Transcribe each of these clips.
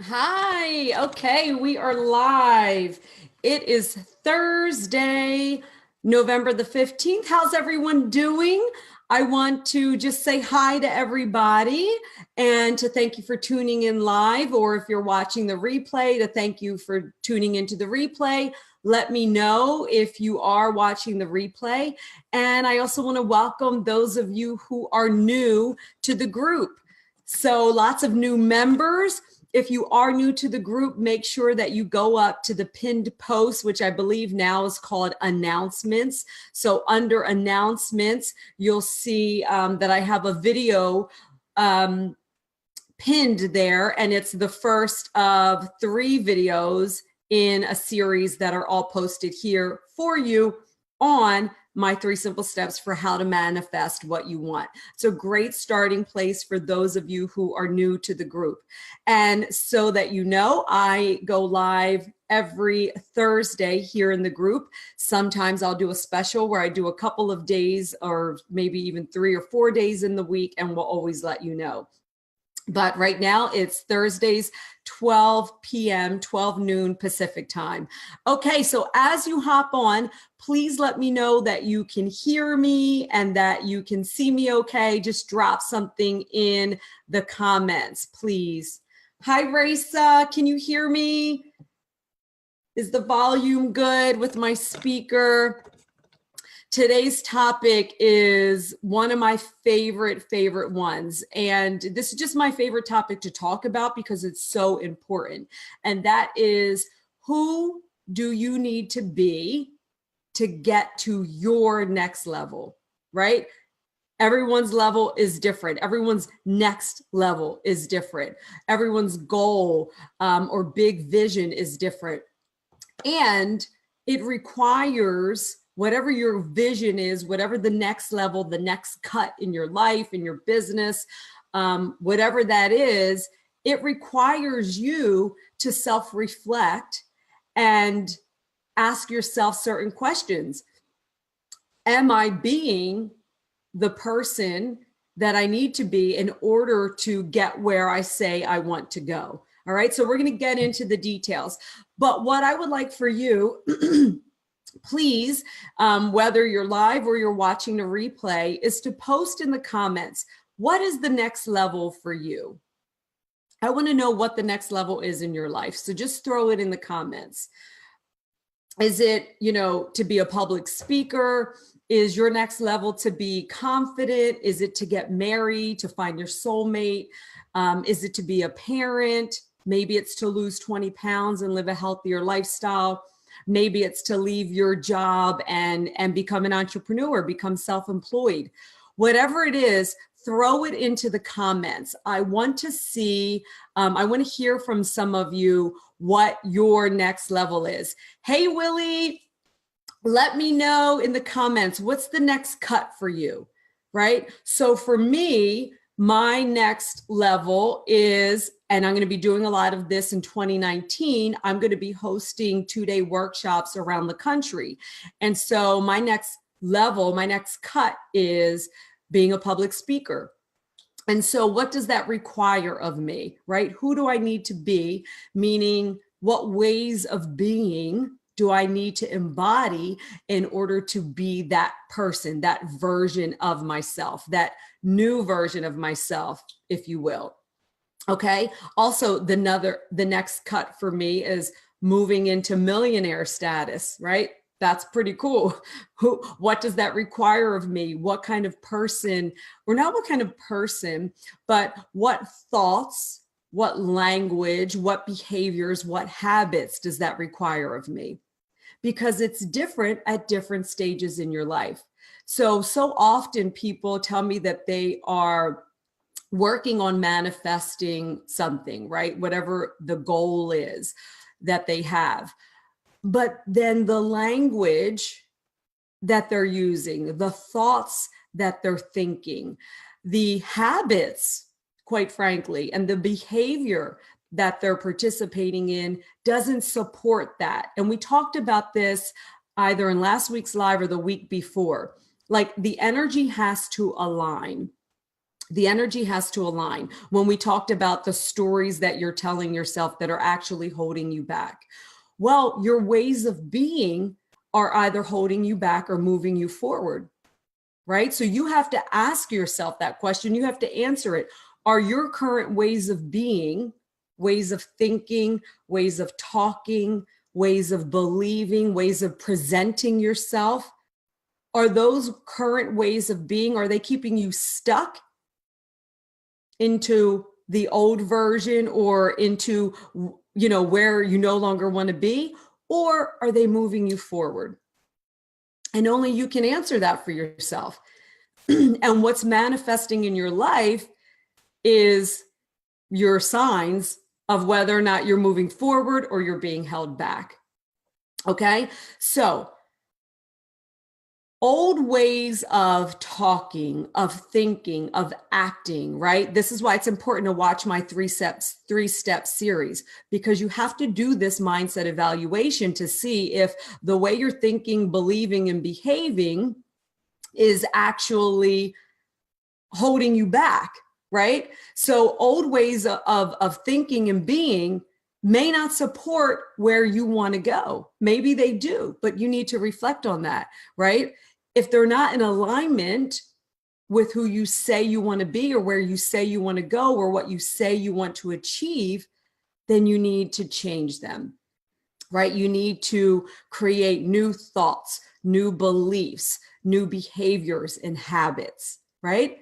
Hi. Okay, we are live. It is Thursday, November the 15th. How's everyone doing? I want to just say hi to everybody and to thank you for tuning in live, or if you're watching the replay, to thank you for tuning into the replay. Let me know if you are watching the replay. And I also want to welcome those of you who are new to the group. So lots of new members. If you are new to the group, make sure that you go up to the pinned post, which I believe now is called announcements. So under announcements, you'll see that I have a video pinned there, and it's the first of 3 videos in a series that are all posted here for you on my 3 simple steps for how to manifest what you want. It's a great starting place for those of you who are new to the group. And so that you know, I go live every Thursday here in the group. Sometimes I'll do a special where I do a couple of days, or maybe even 3 or 4 days in the week, and we'll always let you know. But right now it's Thursdays, 12 p.m., 12 noon Pacific time. Okay, so as you hop on, please let me know that you can hear me and that you can see me okay. Just drop something in the comments, please. Hi, Raisa, can you hear me? Is the volume good with my speaker? Today's topic is one of my favorite ones. And this is just my favorite topic to talk about because it's so important. And that is, who do you need to be to get to your next level, right? Everyone's level is different. Everyone's next level is different. Everyone's goal or big vision is different. And it requires, whatever your vision is, whatever the next level, the next cut in your life, in your business, whatever that is, it requires you to self-reflect and ask yourself certain questions. Am I being the person that I need to be in order to get where I say I want to go? All right, so we're going to get into the details. But what I would like for you, please, whether you're live or you're watching the replay, is to post in the comments, what is the next level for you? I want to know what the next level is in your life. So just throw it in the comments. Is it, to be a public speaker? Is your next level to be confident? Is it to get married, to find your soulmate? Is it to be a parent? Maybe it's to lose 20 pounds and live a healthier lifestyle. Maybe it's to leave your job and become an entrepreneur, become self-employed. Whatever it is, throw it into the comments. I want to see, I want to hear from some of you what your next level is. Hey, Willie, let me know in the comments, what's the next cut for you, right? So for me, my next level is, and I'm going to be doing a lot of this in 2019, I'm going to be hosting 2-day workshops around the country. And so my next level, my next cut is being a public speaker. And so what does that require of me, right? Who do I need to be? Meaning, what ways of being do I need to embody in order to be that person, that version of myself, that new version of myself, if you will? Okay. Also, the next cut for me is moving into millionaire status, right? That's pretty cool. What does that require of me? What kind of person, or not what kind of person, but what thoughts, what language, what behaviors, what habits does that require of me? Because it's different at different stages in your life. So often people tell me that they are working on manifesting something, right? Whatever the goal is that they have. But then the language that they're using, the thoughts that they're thinking, the habits, quite frankly, and the behavior that they're participating in doesn't support that. And we talked about this either in last week's live or the week before. Like, the energy has to align. The energy has to align. When we talked about the stories that you're telling yourself that are actually holding you back, well, your ways of being are either holding you back or moving you forward, right? So you have to ask yourself that question. You have to answer it. Are your current ways of being, ways of thinking, ways of talking, ways of believing, ways of presenting yourself, are those current ways of being, are they keeping you stuck into the old version or into, where you no longer want to be? Or are they moving you forward? And only you can answer that for yourself. And what's manifesting in your life is your signs of whether or not you're moving forward or you're being held back. Okay? So, old ways of talking, of thinking, of acting, right? This is why it's important to watch my three-step series, because you have to do this mindset evaluation to see if the way you're thinking, believing, and behaving is actually holding you back, right? So old ways of thinking and being may not support where you want to go. Maybe they do, but you need to reflect on that, right? If they're not in alignment with who you say you want to be or where you say you want to go or what you say you want to achieve, then you need to change them, right? You need to create new thoughts, new beliefs, new behaviors and habits, right?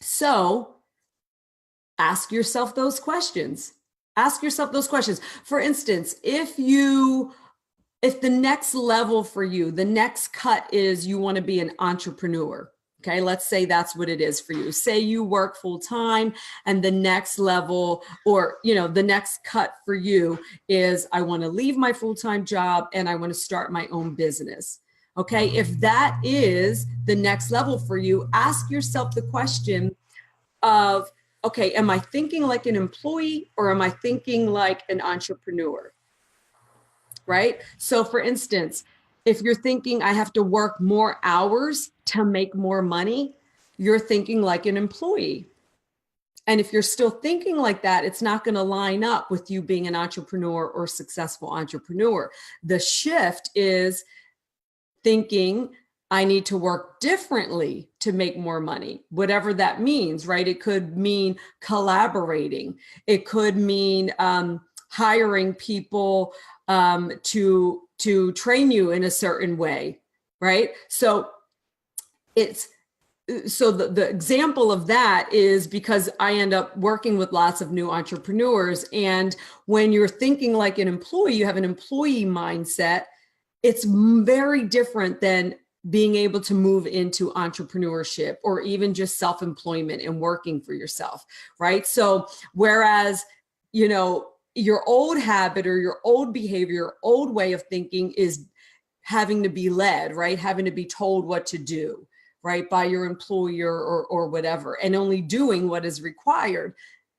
So ask yourself those questions. Ask yourself those questions. For instance, if the next level for you, the next cut is you want to be an entrepreneur. Okay, let's say that's what it is for you. Say you work full time and the next level or, the next cut for you is I want to leave my full-time job and I want to start my own business. Okay, if that is the next level for you, ask yourself the question of, okay, am I thinking like an employee or am I thinking like an entrepreneur? Right? So for instance, if you're thinking I have to work more hours to make more money, you're thinking like an employee. And if you're still thinking like that, it's not going to line up with you being an entrepreneur or successful entrepreneur. The shift is thinking I need to work differently to make more money, whatever that means, right? It could mean collaborating. It could mean hiring people to train you in a certain way, right? So the example of that is because I end up working with lots of new entrepreneurs. And when you're thinking like an employee, you have an employee mindset. It's very different than being able to move into entrepreneurship or even just self-employment and working for yourself, right? So whereas, your old habit or your old behavior, your old way of thinking is having to be led, right? Having to be told what to do, right? By your employer or whatever, and only doing what is required.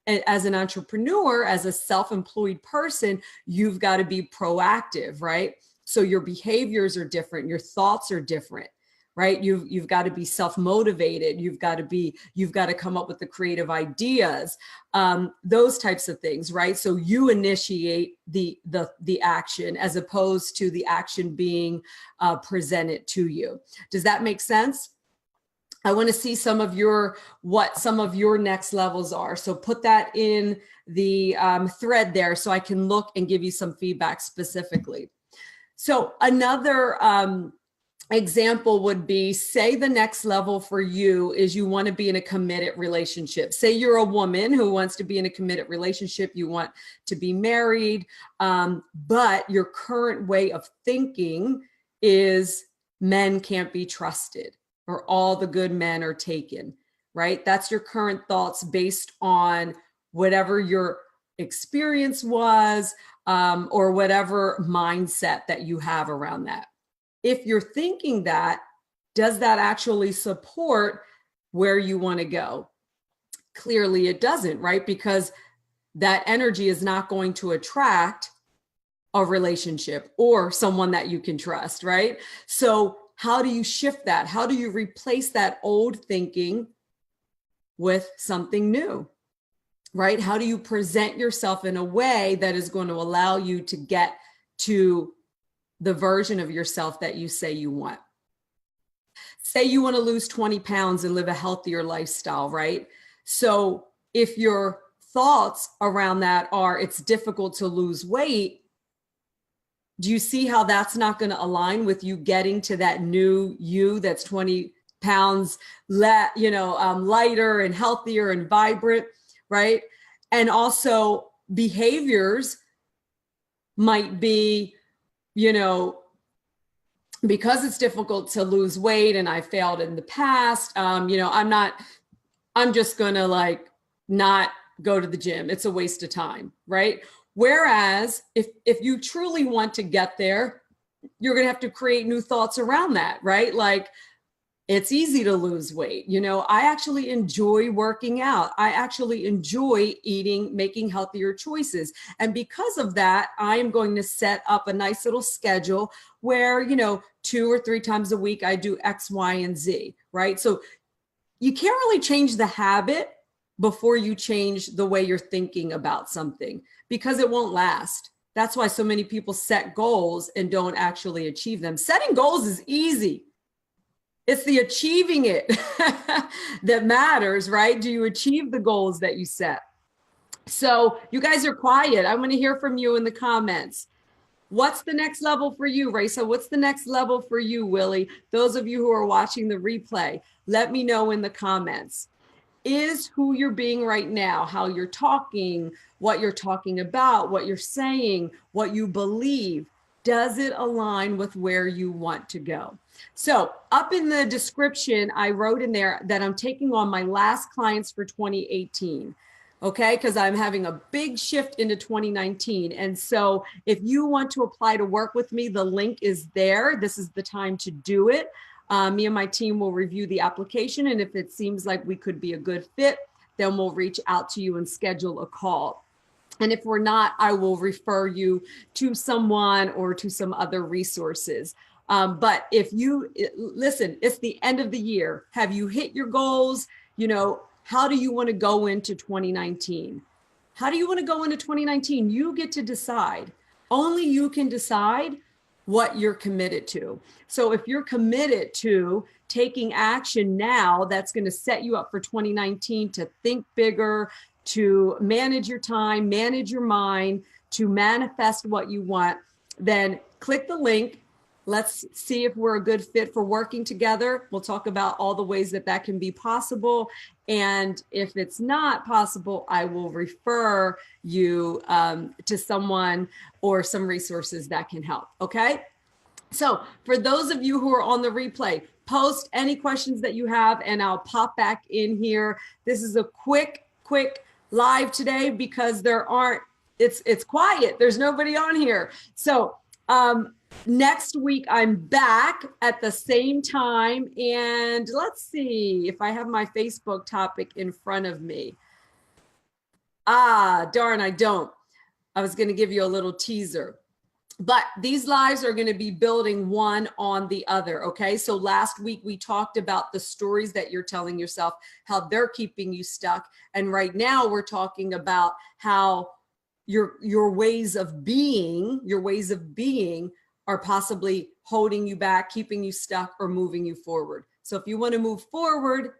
And as an entrepreneur, as a self-employed person, you've got to be proactive, right? So your behaviors are different. Your thoughts are different, right? You've got to be self-motivated. You've got to come up with the creative ideas, those types of things, right? So you initiate the action as opposed to the action being presented to you. Does that make sense? I want to see what some of your next levels are. So put that in the thread there so I can look and give you some feedback specifically. So another example would be, say the next level for you is you want to be in a committed relationship. Say you're a woman who wants to be in a committed relationship. You want to be married, but your current way of thinking is men can't be trusted or all the good men are taken, right? That's your current thoughts based on whatever your experience was, or whatever mindset that you have around that. If you're thinking that, does that actually support where you want to go? Clearly it doesn't, right? Because that energy is not going to attract a relationship or someone that you can trust, right? So how do you shift that? How do you replace that old thinking with something new, right? How do you present yourself in a way that is going to allow you to get to the version of yourself that you say you want? Say you want to lose 20 pounds and live a healthier lifestyle, right? So if your thoughts around that are it's difficult to lose weight, do you see how that's not going to align with you getting to that new you that's 20 pounds lighter and healthier and vibrant, right? And also behaviors might be, because it's difficult to lose weight and I failed in the past, I'm just going to not go to the gym. It's a waste of time, right? Whereas if you truly want to get there, you're going to have to create new thoughts around that, right? It's easy to lose weight. I actually enjoy working out. I actually enjoy eating, making healthier choices. And because of that, I am going to set up a nice little schedule where, 2 or 3 times a week, I do X, Y, and Z, right? So you can't really change the habit before you change the way you're thinking about something, because it won't last. That's why so many people set goals and don't actually achieve them. Setting goals is easy. It's the achieving it that matters, right? Do you achieve the goals that you set? So you guys are quiet. I want to hear from you in the comments. What's the next level for you, Raisa? What's the next level for you, Willie? Those of you who are watching the replay, let me know in the comments. Is who you're being right now, how you're talking, what you're talking about, what you're saying, what you believe, does it align with where you want to go? So up in the description, I wrote in there that I'm taking on my last clients for 2018. Okay, because I'm having a big shift into 2019. And so if you want to apply to work with me, the link is there. This is the time to do it. Me and my team will review the application. And if it seems like we could be a good fit, then we'll reach out to you and schedule a call. And if we're not, I will refer you to someone or to some other resources. But if you listen, it's the end of the year. Have you hit your goals? How do you want to go into 2019? How do you want to go into 2019? You get to decide. Only you can decide what you're committed to. So if you're committed to taking action now, that's going to set you up for 2019 to think bigger, to manage your time, manage your mind, to manifest what you want, then click the link. Let's see if we're a good fit for working together. We'll talk about all the ways that can be possible. And if it's not possible, I will refer you to someone or some resources that can help. Okay. So for those of you who are on the replay, post any questions that you have and I'll pop back in here. This is a quick live today because it's quiet. There's nobody on here. So, next week, I'm back at the same time. And let's see if I have my Facebook topic in front of me. Darn, I don't. I was going to give you a little teaser. But these lives are going to be building one on the other, okay? So last week, we talked about the stories that you're telling yourself, how they're keeping you stuck. And right now, we're talking about how your ways of being are possibly holding you back, keeping you stuck, or moving you forward. So if you want to move forward,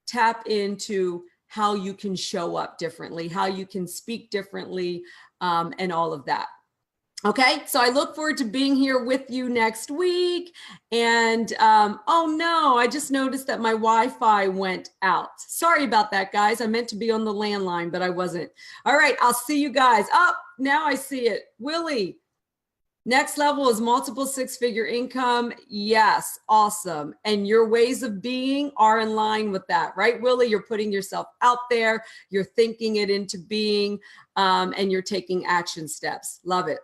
tap into how you can show up differently, how you can speak differently, and all of that. Okay, so I look forward to being here with you next week. And oh no, I just noticed that my Wi-Fi went out. Sorry about that, guys. I meant to be on the landline, but I wasn't. All right, I'll see you guys. Oh, now I see it. Willie, next level is multiple 6-figure income. Yes, awesome. And your ways of being are in line with that, right, Willie? You're putting yourself out there, you're thinking it into being, and you're taking action steps. Love it.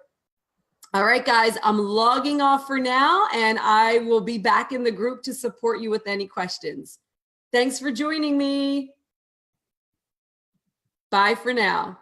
All right, guys, I'm logging off for now, and I will be back in the group to support you with any questions. Thanks for joining me. Bye for now.